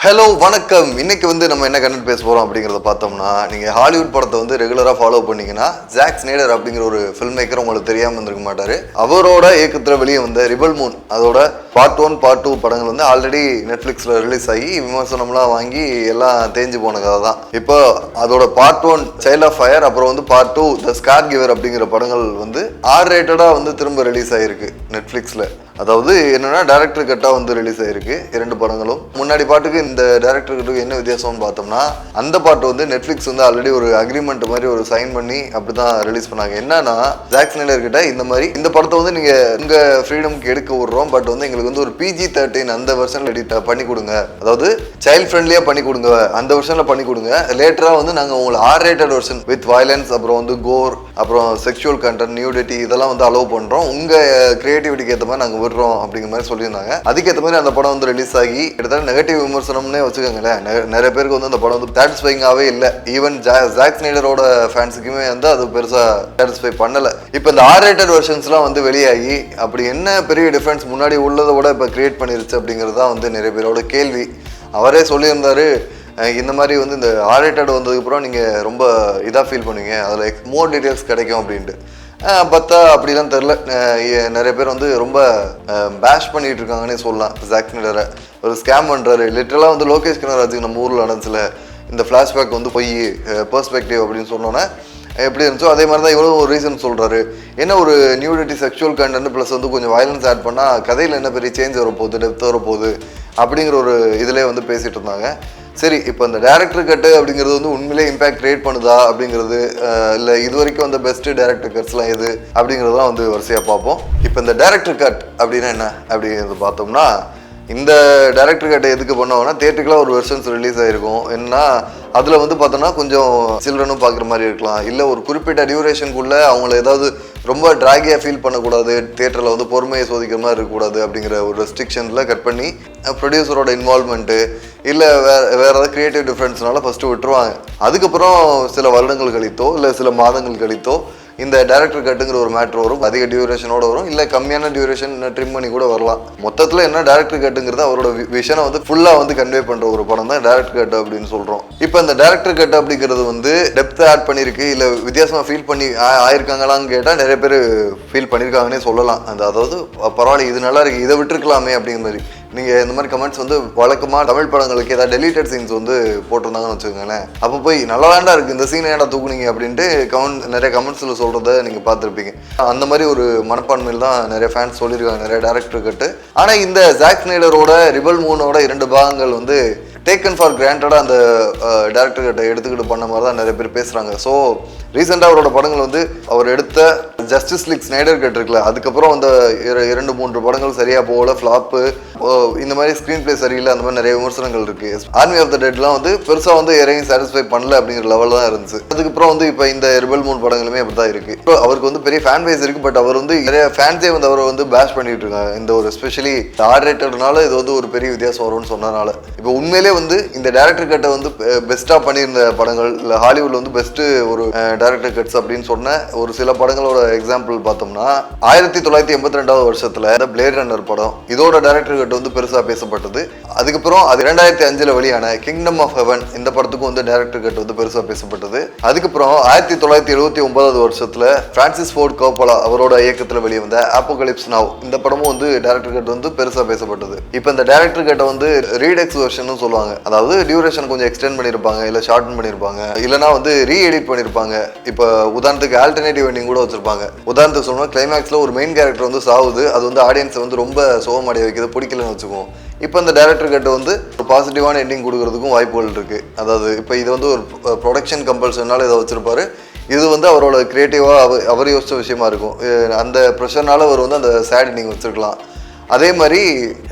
Hello வணக்கம். இன்னைக்கு நம்ம என்ன கண்டென்ட் பேச போறோம் அப்படிங்கறத பார்த்தோம்னா, நீங்க ஹாலிவுட் படத்தை ரெகுலரா ஃபாலோ பண்ணீங்கன்னா ஜாக் ஸ்னைடர் அப்படிங்கிற ஒரு ஃபில்ம் மேக்கர் உங்களுக்கு தெரியாம இருந்திருக்க மாட்டாரு. அவரோட இயக்கத்துல வெளியே வந்த ரிபல் மூன் அதோட பார்ட் 1 பார்ட் 2 படங்கள் ஆல்ரெடி நெட்ஃபிளிக்ஸ்ல ரிலீஸ் ஆகி விமர்சனம்லாம் வாங்கி எல்லாம் தேஞ்சு போன கதை தான். இப்போ அதோட பார்ட் 1 சைல்ட் ஆஃப் ஃபயர், அப்புறம் பார்ட் 2 த ஸ்கார் கிவர் அப்படிங்கிற படங்கள் ஆர் ரேட்டடா திரும்ப ரிலீஸ் ஆயிருக்கு நெட்ஃபிளிக்ஸ்ல. அதாவது என்னன்னா டைரக்டர் கட்டா ரிலீஸ் ஆயிருக்கு இரண்டு படங்களும். முன்னாடி பாட்டுக்கு இந்த டைரக்டர் கட்டுக்கு என்ன வித்தியாசம்னு பார்த்தோம்னா, அந்த பாட்டு நெட்ஃபிளிக்ஸ் ஆல்ரெடி ஒரு அக்ரிமெண்ட் மாதிரி ஒரு சைன் பண்ணி அப்படிதான் ரிலீஸ் பண்ணாங்க. என்னன்னா ஜாக் ஸ்னைடர் கிட்ட இந்த படத்தை நீங்க உங்க ஃப்ரீடம்க்கு எடுக்க விடுறோம், பட் எங்களுக்கு ஒரு PG-13 அந்த வெர்ஷன்ல எடிட் பண்ணி கொடுங்க, அதாவது சைல்ட் ஃப்ரெண்ட்லியா பண்ணி கொடுங்க, அந்த வெர்ஷன்ல பண்ணி கொடுங்க. லேட்டரா நாங்க உங்களுக்கு R rated version with violence, அப்புறம் கோர், அப்புறம் செக்ஷுவல் கண்டென்ட், நியூடிட்டி இதெல்லாம் அலோவ் பண்றோம், உங்க கிரியேட்டிவிட்டிக்கு ஏற்ற மாதிரி நாங்க விடுறோம் அப்படிங்கிற மாதிரி சொல்லியிருந்தாங்க. அதுக்கேற்ற மாதிரி அந்த படம் ரிலீஸ் ஆகி கிட்டத்தட்ட நெகட்டிவ் விமர்சனம்னே வச்சுக்கோங்களேன். நிறைய பேருக்கு அந்த படம் சாட்டிஸ்ஃபைங்காவே இல்லை. ஈவன் ஜாக் ஸ்னைடரோட ஃபேன்ஸுக்குமே அது பெருசா சாட்டிஸ்ஃபை பண்ணல. இப்போ இந்த ஆர் ரேட்டட் வெர்ஷன்ஸ்லாம் வெளியாகி அப்படி என்ன பெரிய டிஃபரன்ஸ் முன்னாடி உள்ளதை விட இப்போ கிரியேட் பண்ணிருச்சு அப்படிங்கிறது தான் நிறைய பேரோட கேள்வி. அவரே சொல்லியிருந்தாரு, இந்த மாதிரி இந்த ஆர் ரேட்டட் வந்ததுக்கப்புறம் நீங்கள் ரொம்ப இதாக ஃபீல் பண்ணுவீங்க, அதில் மோர் டீட்டெயில்ஸ் கிடைக்கும் அப்படின்ட்டு. பார்த்தா அப்படிலாம் தெரில. நிறைய பேர் ரொம்ப பேஷ் பண்ணிட்டு இருக்காங்கன்னே சொல்லலாம். ஜாக் ஸ்னைடரை ஒரு ஸ்கேம் பண்ணுறாரு. லிட்டரலாக லோகேஷ் கனகராஜுக்கு நம்ம ஊரில் நடந்துச்சுல இந்த ஃப்ளாஷ்பேக் போய் பெர்ஸ்பெக்டிவ் அப்படின்னு சொன்னோன்னே எப்படி இருந்துச்சோ அதே மாதிரி தான் இவரும் ஒரு ரீசன் சொல்கிறாரு. என்ன ஒரு நியூடிட்டி, செக்ஷுவல் கண்டென்ட் ப்ளஸ் கொஞ்சம் வயலன்ஸ் ஆட் பண்ணால் கதையில் என்ன பெரிய சேஞ்ச் வரப்போகுது, டெப்த் வரப்போகுது அப்படிங்கிற ஒரு இதிலே பேசிகிட்டு இருந்தாங்க. சரி, இப்போ இந்த டைரக்டர் கட்டு அப்படிங்கிறது உண்மையிலே இம்பாக்ட் கிரியேட் பண்ணுதா அப்படிங்கிறது, இல்லை இது வரைக்கும் பெஸ்ட் டைரக்டர் கட்ஸ்லாம் எது அப்படிங்கிறதுலாம் வரிசையாக பார்ப்போம். இப்போ இந்த டைரக்டர் கட் அப்படின்னா என்ன அப்படிங்கிறது பார்த்தோம்னா, இந்த டைரக்டர் கட்டை எதுக்கு பண்ணோம்னா, தியேட்டருக்குலாம் ஒரு வெர்ஷன்ஸ் ரிலீஸ் ஆகிருக்கும். என்னன்னா அதில் பார்த்தோன்னா கொஞ்சம் சில்ட்ரனும் பார்க்குற மாதிரி இருக்கலாம், இல்லை ஒரு குறிப்பிட்ட டியூரேஷனுக்குள்ளே அவங்கள ஏதாவது ரொம்ப ட்ராகியாக ஃபீல் பண்ணக்கூடாது, தியேட்டரில் பொறுமையை சோதிக்கிற மாதிரி இருக்கக்கூடாது அப்படிங்கிற ஒரு ரெஸ்ட்ரிக்ஷனில் கட் பண்ணி ப்ரொடியூசரோட இன்வால்மெண்ட்டு இல்லை வேறு ஏதாவது க்ரியேட்டிவ் டிஃப்ரென்ஸ்னால ஃபஸ்ட்டு விட்டுருவாங்க. அதுக்கப்புறம் சில வருடங்கள் கழித்தோ இல்லை சில மாதங்கள் கழித்தோ இந்த டைரக்டர் கட்டுங்கிற ஒரு மேட்ரு வரும். அதிக டியூரேஷனோட வரும், இல்லை கம்மியான டியூரேஷன் ட்ரிம் பண்ணி கூட வரலாம். மொத்தத்தில் என்ன டைரக்டர் கட்டுங்கிறது அவரோட விஷனை ஃபுல்லாக கன்வே பண்ணுற ஒரு படம் தான் டைரக்டர் கட் அப்படின்னு சொல்கிறோம். இப்போ இந்த டைரக்டர் கட் அப்படிங்கிறது டெப்த் ஆட் பண்ணியிருக்கு, இல்லை வித்தியாசமாக ஃபீல் பண்ணி ஆயிருக்காங்களான்னு கேட்டால் நிறைய பேர் ஃபீல் பண்ணியிருக்காங்கன்னே சொல்லலாம். அதாவது பரவாயில்ல, இது நல்லா இருக்குது, இதை விட்டுருக்கலாமே அப்படிங்கிற மாதிரி. நீங்கள் இந்த மாதிரி கமெண்ட்ஸ் வழக்கமாக தமிழ் படங்களுக்கு ஏதாவது டெலிட்டட் சீன்ஸ் போட்டிருந்தாங்கன்னு வச்சுக்கோங்களேன். அப்போ போய் நல்லா வேண்டா இருக்குது, இந்த சீனை ஏன்டா தூக்குனீங்க அப்படின்ட்டு நிறைய கமெண்ட்ஸில் சொல்கிறத நீங்கள் பார்த்துருப்பீங்க. அந்த மாதிரி ஒரு மனப்பான்மையில் தான் நிறைய ஃபேன்ஸ் சொல்லியிருக்காங்க, நிறைய டேரக்டர் கட்டு. ஆனால் இந்த ஜாக் ஸ்னைடரோட ரிபல் மூனோட 2 பாகங்கள் டேக்கன் ஃபார் கிராண்டடாக அந்த டேரக்டர் கட்டை எடுத்துக்கிட்டு பண்ண மாதிரி தான் நிறைய பேர் பேசுகிறாங்க. ஸோ ரீசெண்டாக அவரோட படங்கள் அவர் எடுத்த ஜஸ்டிஸ் லீக் ஸ்னைடர் கட் இருக்குல்ல, அதுக்கப்புறம் அந்த 2-3 படங்கள் சரியாக போகல, ஃப்ளாப்பு, இந்த மாதிரி ஸ்க்ரீன் பிளே சரியில்லை, அந்த மாதிரி நிறைய விமர்சனங்கள் இருக்குது. ஆர்மி ஆஃப் த டெட்லாம் பெருசாக யாரையும் சாட்டிஸ்ஃபை பண்ணல அப்படிங்கிற லெவலில் தான் இருந்துச்சு. அதுக்கப்புறம் இப்போ இந்த ரிபல் மூன் படங்களுமே அப்படி தான் இருக்குது. இப்போ அவருக்கு பெரிய ஃபேன் பேஸ் இருக்குது, பட் அவர் நிறைய ஃபேன்ஸே அவரை பேஷ் பண்ணிட்டு இருக்காங்க. இந்த ஒரு ஸ்பெஷலி ஆர் ரேட்டட்னால இது ஒரு பெரிய வித்தியாசம் வரும்னு சொன்னதுனால. இப்போ உண்மையிலே இந்த டைரக்டர் கட்டை பெஸ்ட்டாக பண்ணியிருந்த படங்கள், இல்லை ஹாலிவுட்ல பெஸ்ட்டு ஒரு டைரக்டர் கட்ஸ் அப்படின்னு சொன்ன ஒரு சில படங்களோட எக்ஸாம்பிள் பார்த்தோம்னா, 1982 வருஷத்துல பிளேட் ரன்னர் படம், இதோட டைரக்டர் கட் பெருசா பேசப்பட்டது. அதுக்கப்புறம் அது 2005 வெளியான கிங்டம் ஆஃப் ஹெவன், இந்த படத்துக்கும் டைரக்டர் கட் பெருசா பேசப்பட்டது. அதுக்கப்புறம் 1979 வருஷத்துல பிரான்சிஸ் ஃபோர்ட் கோப்பலா அவரோட இயக்கத்துல வெளியே வந்த அப்போகலிப்ஸ் நவ், இந்த படமும் டைரக்டர் கட் பெருசா பேசப்பட்டது. இப்போ இந்த டைரக்டர் கட்டை ரீடெக்ஸ் வெர்ஷன் சொல்லுவாங்க, அதாவது டியூரேஷன் கொஞ்சம் எக்ஸ்டெண்ட் பண்ணியிருப்பாங்க, இல்லை ஷார்டன் பண்ணியிருப்பாங்க, இல்லைனா ரீ எடிட் பண்ணியிருப்பாங்க. இப்போ உதாரணத்துக்கு ஆல்டர்னேட்டிவ் எண்டிங் கூட வச்சிருப்பாங்க. உதாரணத்துக்கு சொல்லணும், கிளைமேக்ஸில் ஒரு மெயின் கேரக்டர் சாவுது, அது ஆடியன்ஸை ரொம்ப சோகமடைய வைக்கிறது, பிடிக்கலன்னு வச்சுக்குவோம். இப்போ இந்த டைரக்டர் கட்டு ஒரு பாசிட்டிவான எண்டிங் கொடுக்கறதுக்கும் வாய்ப்புகள் இருக்குது. அதாவது இப்போ இது ஒரு ப்ரொடக்ஷன் கம்பல்ஷனால இதை வச்சிருப்பாரு. இது அவரோட கிரியேட்டிவாக அவர் யோசிச்ச விஷயமா இருக்கும். அந்த ப்ரெஷர்னால அவர் அந்த சேட் எண்டிங் வச்சிருக்கலாம். அதே மாதிரி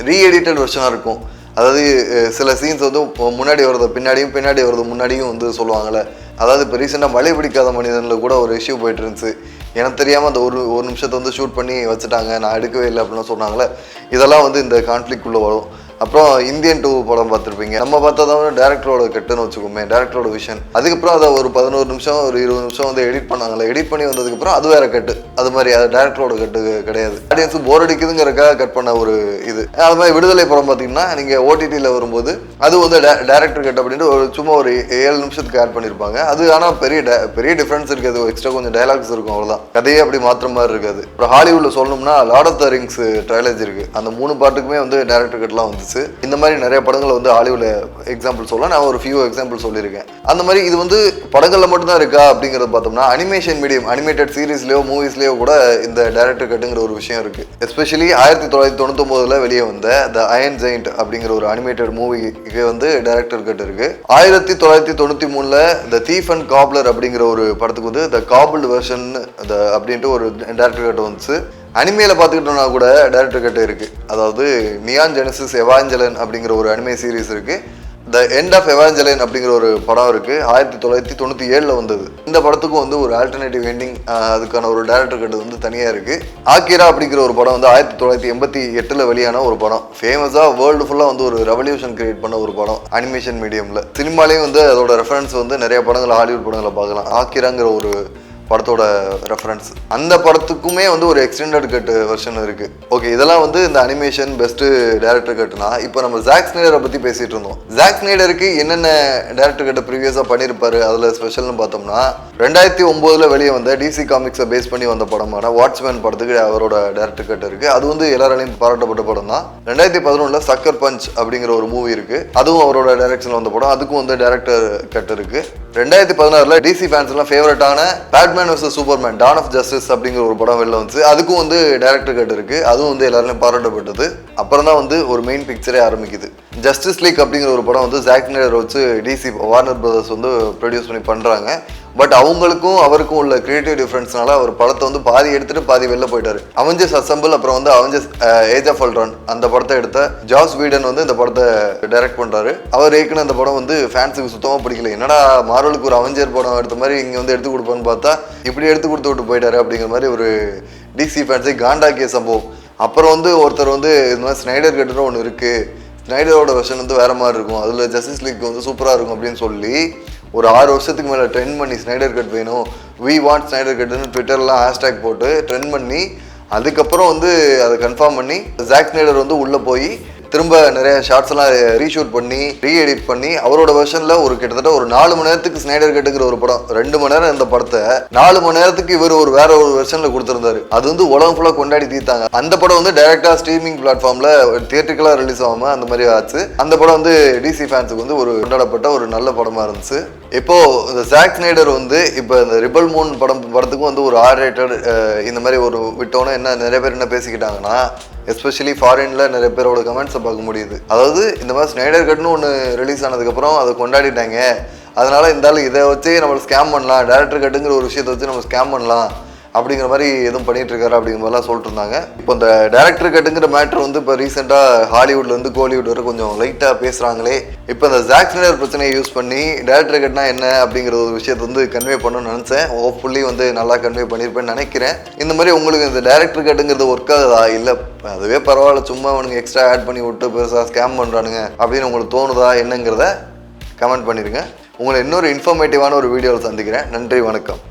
ரீ எடிட்டட் வெர்ஷனாக இருக்கும். அதாவது சில சீன்ஸ் முன்னாடி வருது பின்னாடியும், பின்னாடி வருது முன்னாடியும் சொல்லுவாங்கள்ல. அதாவது இப்போ ரீசெண்டாக மழை பிடிக்காத மனிதனில் கூட ஒரு இஷ்யூ போயிட்டு இருந்துச்சு. எனக்கு தெரியாமல் அந்த ஒரு நிமிஷத்தை ஷூட் பண்ணி வச்சுட்டாங்க, நான் எடுக்கவே இல்லை அப்படின்னு சொன்னாங்களே. இதெல்லாம் இந்த கான்ஃப்ளிக்ட் உள்ள வரும். அப்புறம் இந்தியன் 2 படம் பார்த்துருப்பீங்க. நம்ம பார்த்ததான் டேரக்டரோட கட்டுன்னு வச்சுக்கோமே, டேரக்டரோட விஷன். அதுக்கப்புறம் அதை ஒரு 11 நிமிஷம் ஒரு 20 நிமிஷம் வந்து எடிட் பண்ணாங்களே, எடிட் பண்ணி வந்ததுக்கப்புறம் அது வேற கட்டு. அது மாதிரி அது டேரக்டரோட கட்டு கிடையாது. ஆடியன்ஸு போர் அடிக்குதுங்கிறக்காக கட் பண்ண ஒரு இது. அது மாதிரி விடுதலை படம் பார்த்தீங்கன்னா நீங்கள் ஓடிடியில் வரும்போது அது வந்து டேரக்டர் கட் அப்படின்ட்டு ஒரு சும்மா ஒரு 7 நிமிஷத்துக்கு ஆட் பண்ணியிருப்பாங்க. அது ஆனால் பெரிய டிஃப்ரென்ஸ் இருக்காது. எக்ஸ்ட்ரா கொஞ்சம் டைலாக்ஸ் இருக்கும், அவ்வளோதான். கதையே அப்படி மாற்ற மாதிரி இருக்காது. அப்புறம் ஹாலிவுட்டில் சொல்லணும்னா Lord of the Rings trilogy இருக்குது. அந்த 3 பாட்டுக்குமே வந்து டேரக்டர் கட்லாம் வந்துச்சு. இந்த மாதிரி நிறைய படங்கள் வந்து ஹாலிவுட்ல எக்ஸாம்பிள் சொல்லலாம். நான் ஒரு ஃபியூ எக்ஸாம்பிள் சொல்லியிருக்கேன். அந்த மாதிரி இது வந்து படங்களில் மட்டும்தான் இருக்கா அப்படிங்கிறத பார்த்தோம்னா அனிமேஷன் மீடியம், அனிமேட்டட் சீரீஸ்லேயோ மூவிஸ்லேயோ கூட இந்த டேரக்டர் கட்டுங்கிற ஒரு விஷயம் இருக்குது. எஸ்பெஷலி 1999 வெளியே வந்த த அயன் ஜெயிண்ட் அப்படிங்கிற ஒரு அனிமேட்டட் மூவிக்கு வந்து டேரக்டர் கட் இருக்கு. 1993 த தீஃப் அண்ட் காப்லர் அப்படிங்கிற ஒரு படத்துக்கு வந்து த காபிள்டு வெர்ஷன் அப்படின்ட்டு ஒரு டேரக்டர் கட் வந்துச்சு. அனிமேல பார்த்துக்கிட்டோம்னா கூட டேரக்டர் கட் இருக்கு. அதாவது நியான் ஜெனசிஸ் எவாஞ்சலின் அப்படிங்கிற ஒரு அனிமே சீரீஸ் இருக்கு. த எண்ட் ஆஃப் எவாஞ்சலின் அப்படிங்கிற ஒரு படம் இருக்கு, 1997 வந்தது. இந்த படத்துக்கும் வந்து ஒரு ஆல்டர்னேட்டிவ் எண்டிங், அதுக்கான ஒரு டேரக்டர் கட் வந்து தனியா இருக்கு. ஆக்கிரா அப்படிங்கிற ஒரு படம் வந்து 1988 வெளியான ஒரு படம். ஃபேமஸா வேர்ல்டு ஃபுல்லா வந்து ஒரு ரெவல்யூஷன் கிரியேட் பண்ண ஒரு படம் அனிமேஷன் மீடியம்ல. சினிமாலையும் வந்து அதோட ரெஃபரன்ஸ் வந்து நிறைய படங்கள், ஹாலிவுட் படங்களை பார்க்கலாம். ஆக்கிராங்கிற ஒரு படத்தோட ரெஃபரன்ஸ். அந்த படத்துக்குமே வந்து ஒரு எக்ஸ்டெண்டட் கட் வெர்ஷன் இருக்கு. ஓகே, இதெல்லாம் வந்து இந்த அனிமேஷன் பெஸ்ட் டேரக்டர் கட்னா. இப்போ நம்ம ஜாக் ஸ்னைடரை பத்தி பேசிட்டு இருந்தோம். ஜாக் ஸ்னைடருக்கு என்னென்ன டேரக்டர் கட் ப்ரீவியஸா பண்ணியிருப்பாரு அதுல ஸ்பெஷல்னு பார்த்தோம்னா 2009 வெளியே வந்த டிசி காமிக்ஸை பேஸ் பண்ணி வந்த படமான வாட்ச்மேன் படத்துக்கு அவரோட டேரக்டர் கட் இருக்கு. அது வந்து எல்லாராலையும் பாராட்டப்பட்ட படம் தான். 2011 சக்கர் பஞ்ச் அப்படிங்கிற ஒரு மூவி இருக்கு, அதுவும் அவரோட டைரக்ஷன்ல வந்த படம். அதுக்கும் வந்து டேரக்டர் கட் இருக்கு. 2016 டிசி ஃபேன்ஸ் எல்லாம் ஃபேவரட்டான Batman versus Superman dawn of justice அப்படிங்கிற ஒரு படம் வெளில வந்துச்சு. அதுக்கும் வந்து டைரக்டர் கட் இருக்கு. அதுவும் வந்து எல்லாருமே பாராட்டப்பட்டது. அப்புறம் தான் வந்து ஒரு மெயின் பிக்சரே ஆரம்பிக்குது. ஜஸ்டிஸ் லீக் அப்படிங்கிற ஒரு படம் வந்து ஜாக் ஸ்னைடர் வச்சு டிசி வார்னர் பிரதர்ஸ் வந்து ப்ரொடியூஸ் பண்ணி பண்றாங்க. பட் அவங்களுக்கும் அவருக்கும் உள்ள கிரியேட்டிவ் டிஃபரன்ஸ்னால அவர் படத்தை வந்து பாதி எடுத்துட்டு பாதி வெளில போயிட்டாரு. அவெஞ்சர்ஸ் அசம்பிள், அப்புறம் வந்து அவெஞ்சர்ஸ் ஏஜ் ஆஃப் அல்ட்ரான் அந்த படத்தை எடுத்த ஜாஸ் வீடன் வந்து இந்த படத்தை டைரக்ட் பண்றாரு. அவர் ஏற்கனவே அந்த படம் வந்து ஃபேன்ஸுக்கு சுத்தமா பிடிக்கல. என்னடா மார்வலுக்கு ஒரு அவெஞ்சர் படம் எடுத்த மாதிரி இங்க வந்து எடுத்து கொடுப்பான்னு பார்த்தா இப்படி எடுத்து கொடுத்து விட்டு போயிட்டாரு அப்படிங்கிற மாதிரி ஒரு டிசி ஃபேன்ஸை காண்டாக்கிய சம்பவம். அப்புறம் வந்து ஒருத்தர் வந்து இது மாதிரி ஸ்னைடர் கட்டுன்னு ஒன்று இருக்கு, ஸ்னைடரோட வெர்ஷன் வந்து வேற மாதிரி இருக்கும், அதுல ஜஸ்டிஸ் லீக் வந்து சூப்பரா இருக்கும் அப்படின்னு சொல்லி ஒரு 6 வருஷத்துக்கு மேலே ட்ரெண்ட் பண்ணி ஸ்னைடர் கட் வேணும், வி வாண்ட் ஸ்னைடர் கட்டுன்னு ட்விட்டர்லாம் ஹேஷ்டேக் போட்டு ட்ரெண்ட் பண்ணி அதுக்கப்புறம் வந்து அதை கன்ஃபார்ம் பண்ணி ஜாக் ஸ்னைடர் வந்து உள்ளே போய் திரும்ப நிறைய ஷார்ட்ஸ் எல்லாம் ரீஷூட் பண்ணி ரீஎடிட் பண்ணி அவரோட வெர்ஷன்ல ஒரு கிட்டத்தட்ட ஒரு 4 மணி நேரத்துக்கு ஸ்னைடர் கட்டுங்கிற ஒரு படம், 2 மணி நேரம் இந்த படத்தை 4 மணி நேரத்துக்கு இவர் ஒரு வேற ஒரு வெர்ஷன்ல கொடுத்திருந்தாரு. அது வந்து உலகம் ஃபுல்லா கொண்டாடி தீர்த்தாங்க. அந்த படம் வந்து டைரக்டா ஸ்ட்ரீமிங் பிளாட்ஃபார்ம்ல தியேட்டருக்கெல்லா ரிலீஸ் ஆகாம அந்த மாதிரி ஆச்சு. அந்த படம் வந்து டிசி ஃபேன்ஸுக்கு வந்து ஒரு கொண்டாடப்பட்ட ஒரு நல்ல படமா இருந்துச்சு. இப்போ இந்த ஜாக் ஸ்னைடர் வந்து இப்போ இந்த ரிபல் மூன் படத்துக்கும் வந்து ஒரு R-rated இந்த மாதிரி ஒரு விட்டோன்னா என்ன நிறைய பேர் என்ன பேசிக்கிட்டாங்கன்னா, எஸ்பெஷலி ஃபாரின்ல நிறைய பேரோட கமெண்ட்ஸை பார்க்க முடியுது. அதாவது இந்த மாதிரி ஸ்னைடர் கட்னு ஒன்று ரிலீஸ் ஆனதுக்கப்புறம் அதை கொண்டாடிட்டாங்க, அதனால இருந்தாலும் இதை வச்சு நம்ம ஸ்கேம் பண்ணலாம், டேரக்டர் கட்டுங்கிற ஒரு விஷயத்தை வச்சு நம்ம ஸ்கேம் பண்ணலாம் அப்படிங்கிற மாதிரி எதுவும் பண்ணிட்டு இருக்காரு அப்படிங்கிற மாதிரிலாம் சொல்லிட்டு இருந்தாங்க. இப்போ இந்த டேரக்டர் கட்டுங்கிற மேட்ரு வந்து இப்போ ரீசெண்டாக ஹாலிவுட்ல இருந்து கோலிவுட் வரை கொஞ்சம் லைட்டாக பேசுகிறாங்களே. இப்போ இந்த ஜாக் ஸ்னைடர் பிரச்சனையை யூஸ் பண்ணி டேரக்டர் கட்னா என்ன அப்படிங்கிற ஒரு விஷயத்தை வந்து கன்வே பண்ணணும்னு நினச்சேன். ஹோப்ஃபுல்லி வந்து நல்லா கன்வே பண்ணியிருப்பேன்னு நினைக்கிறேன். இந்த மாதிரி உங்களுக்கு இந்த டேரக்டர் கட்டுங்கிறது ஒர்க் ஆகுதா, இல்லை அதுவே பரவாயில்ல சும்மா அவனுங்க எக்ஸ்ட்ரா ஆட் பண்ணி விட்டு பெருசாக ஸ்கேம் பண்ணுறானுங்க அப்படின்னு உங்களுக்கு தோணுதா என்னங்கிறத கமெண்ட் பண்ணிடுங்க. உங்களை இன்னொரு இன்ஃபர்மேட்டிவான ஒரு வீடியோவில் சந்திக்கிறேன். நன்றி, வணக்கம்.